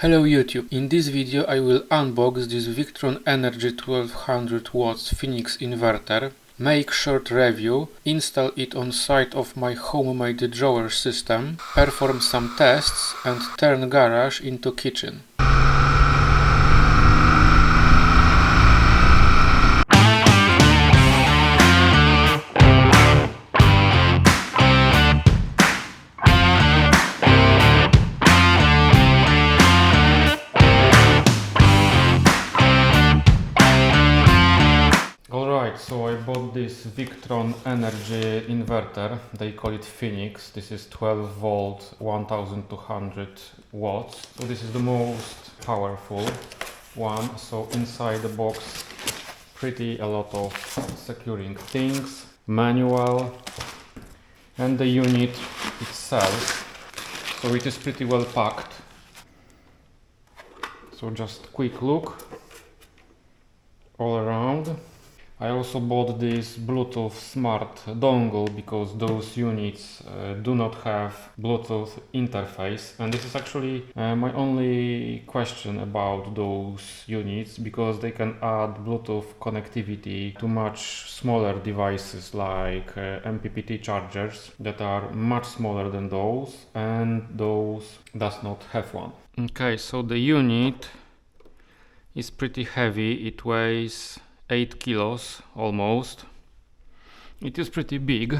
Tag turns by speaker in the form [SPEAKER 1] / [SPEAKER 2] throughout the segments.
[SPEAKER 1] Hello YouTube, in this video I will unbox this Victron Energy 1200 watts Phoenix Inverter, make short review, install it on side of my homemade drawer system, perform some tests and turn garage into kitchen. Alright, so I bought this Victron Energy Inverter, they call it Phoenix. This is 12 volt, 1200 watts. So this is the most powerful one. So inside the box, pretty a lot of securing things, manual, and the unit itself. So it is pretty well packed. So just quick look all around. I also bought this Bluetooth smart dongle because those units do not have Bluetooth interface, and this is actually my only question about those units, because they can add Bluetooth connectivity to much smaller devices like MPPT chargers that are much smaller than those, and those does not have one. Okay, so the unit is pretty heavy. It weighs 8 kilos almost. It is pretty big.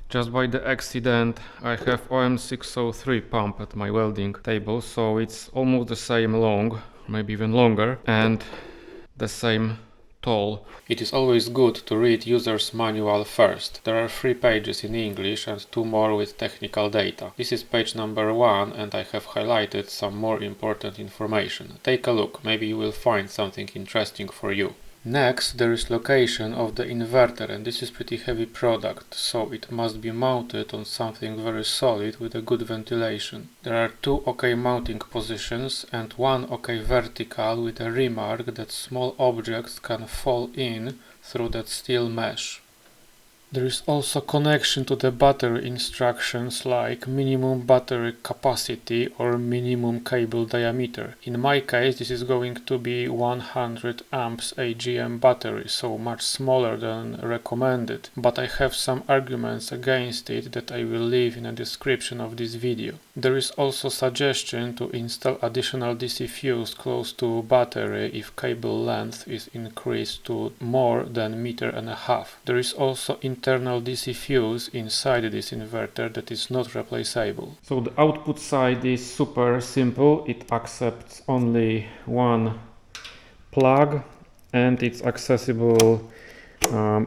[SPEAKER 1] Just by the accident I have OM603 pump at my welding table, so it's almost the same long, maybe even longer, and the same tall. It is always good to read user's manual first. There are 3 pages in English and 2 more with technical data. This is page number 1 and I have highlighted some more important information. Take a look, maybe you will find something interesting for you. Next, there is location of the inverter, and this is pretty heavy product, so it must be mounted on something very solid with a good ventilation. There are 2 OK mounting positions and 1 OK vertical with a remark that small objects can fall in through that steel mesh. There is also connection to the battery instructions like minimum battery capacity or minimum cable diameter. In my case this is going to be 100 amps AGM battery, so much smaller than recommended, but I have some arguments against it that I will leave in a description of this video. There is also suggestion to install additional DC fuse close to battery if cable length is increased to more than 1.5 meters. There is also internal DC fuse inside this inverter that is not replaceable. So the output side is super simple. It accepts only one plug and it's accessible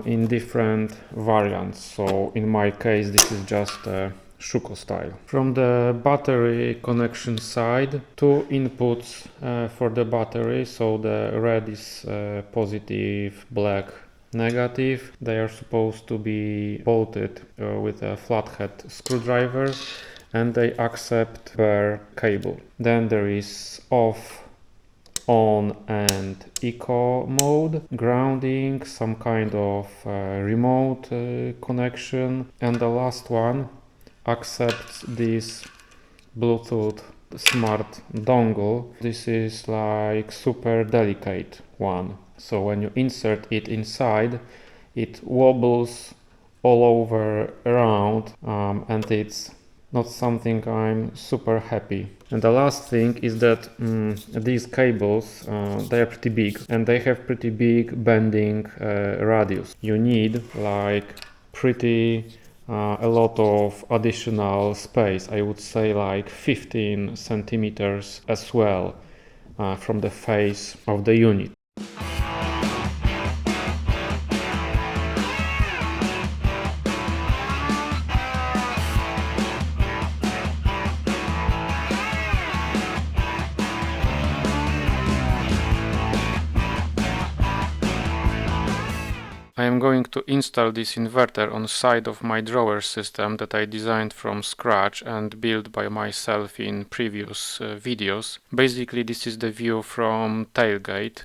[SPEAKER 1] in different variants. So in my case this is just Shuko style. From the battery connection side, 2 inputs for the battery. So the red is positive, black negative. They are supposed to be bolted with a flathead screwdriver and they accept bare cable. Then there is off, on and eco mode, grounding, some kind of remote connection, and the last one accepts this Bluetooth smart dongle. This is like super delicate one. So when you insert it inside, it wobbles all over around and it's not something I'm super happy. And the last thing is that these cables, they are pretty big and they have pretty big bending radius. You need like a lot of additional space. I would say like 15 centimeters as well from the face of the unit. I am going to install this inverter on side of my drawer system that I designed from scratch and built by myself in previous videos. Basically this is the view from tailgate.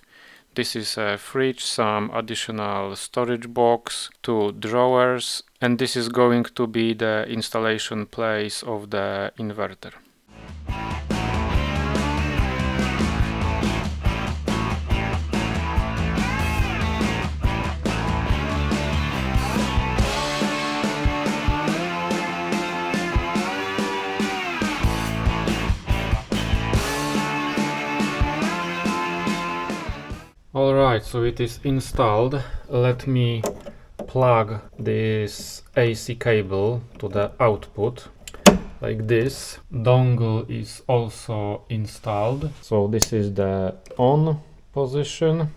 [SPEAKER 1] This is a fridge, some additional storage box, 2 drawers, and this is going to be the installation place of the inverter. Alright, so it is installed. Let me plug this AC cable to the output like this. Dongle is also installed. So this is the on position.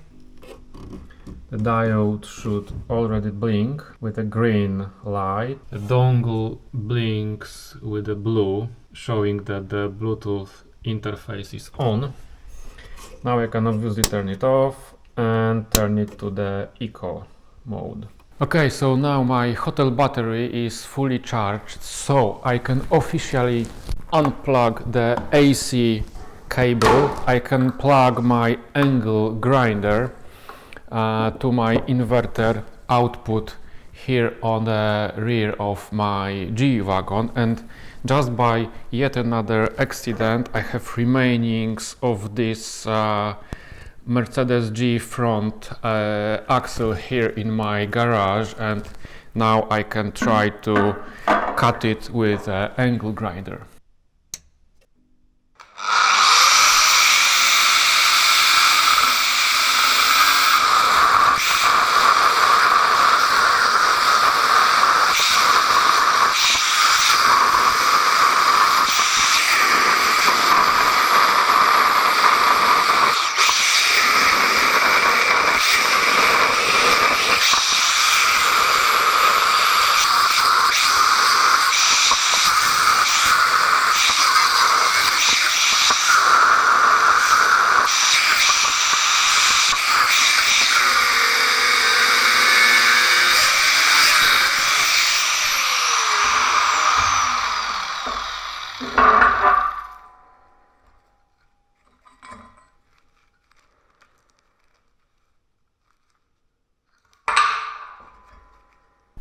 [SPEAKER 1] The diode should already blink with a green light. The dongle blinks with a blue, showing that the Bluetooth interface is on. Now I can obviously turn it off and turn it to the eco mode. Okay, so now my hotel battery is fully charged, so I can officially unplug the AC cable. I can plug my angle grinder to my inverter output here on the rear of my G-Wagon, and just by yet another accident I have remainings of this Mercedes G front axle here in my garage, and now I can try to cut it with an angle grinder.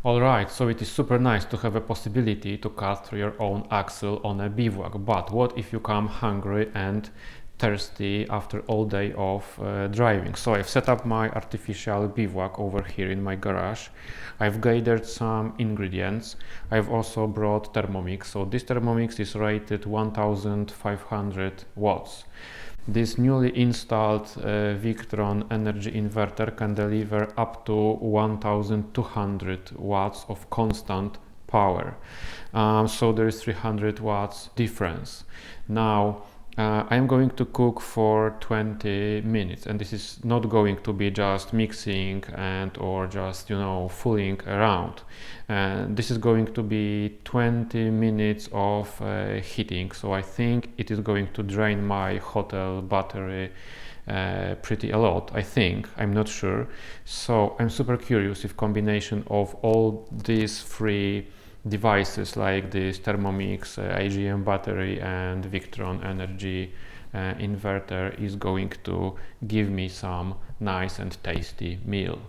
[SPEAKER 1] Alright, so it is super nice to have a possibility to cut through your own axle on a bivouac, but what if you come hungry and thirsty after all day of driving? So I've set up my artificial bivouac over here in my garage. I've gathered some ingredients. I've also brought Thermomix. So this Thermomix is rated 1500 watts. This newly installed Victron Energy Inverter can deliver up to 1200 watts of constant power. So there is 300 watts difference. Now I'm going to cook for 20 minutes, and this is not going to be just mixing and or just, you know, fooling around. This is going to be 20 minutes of heating, so I think it is going to drain my hotel battery pretty a lot. I think, I'm not sure. So I'm super curious if combination of all these three devices like this Thermomix, AGM battery and Victron Energy Inverter is going to give me some nice and tasty meal.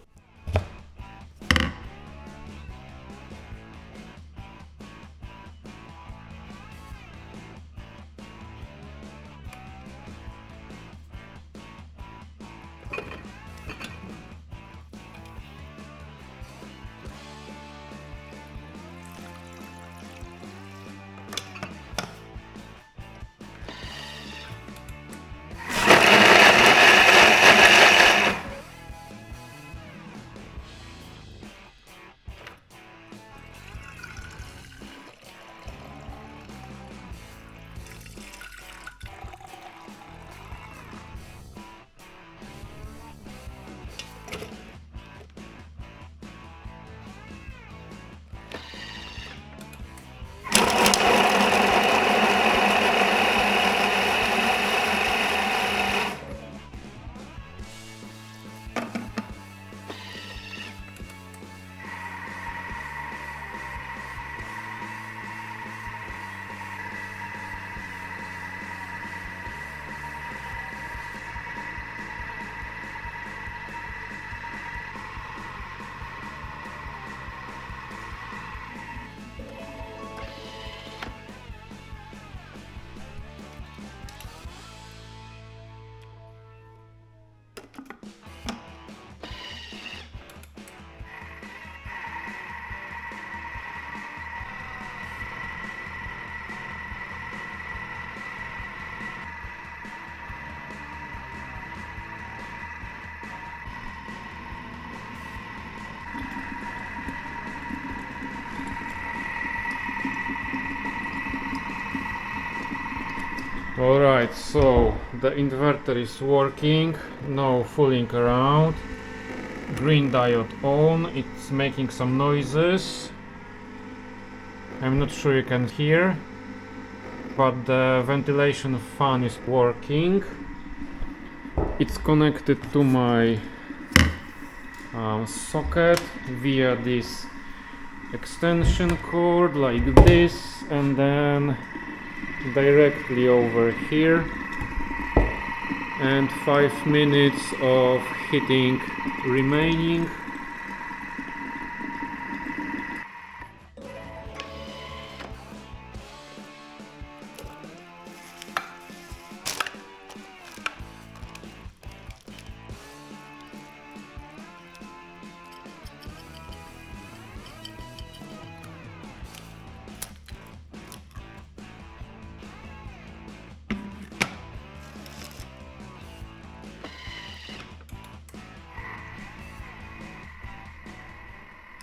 [SPEAKER 1] Alright, so the inverter is working, no fooling around. Green diode on, it's making some noises. I'm not sure you can hear, but the ventilation fan is working. It's connected to my socket via this extension cord like this, and then directly over here, and 5 minutes of heating remaining.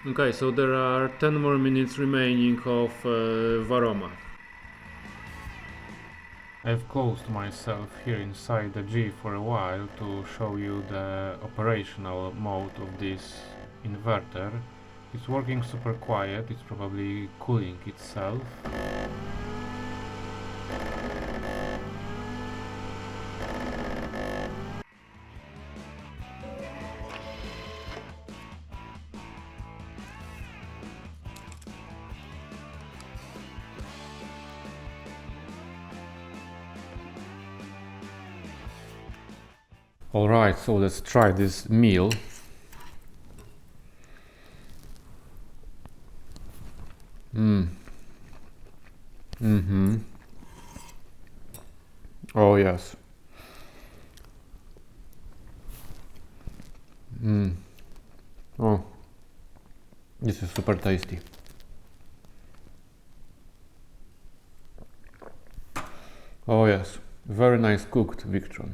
[SPEAKER 1] Okay, so there are 10 more minutes remaining of Varoma. I've closed myself here inside the G for a while to show you the operational mode of this inverter. It's working super quiet, it's probably cooling itself. Alright, so let's try this meal. Oh yes. Oh, this is super tasty. Oh yes, very nice cooked Victron.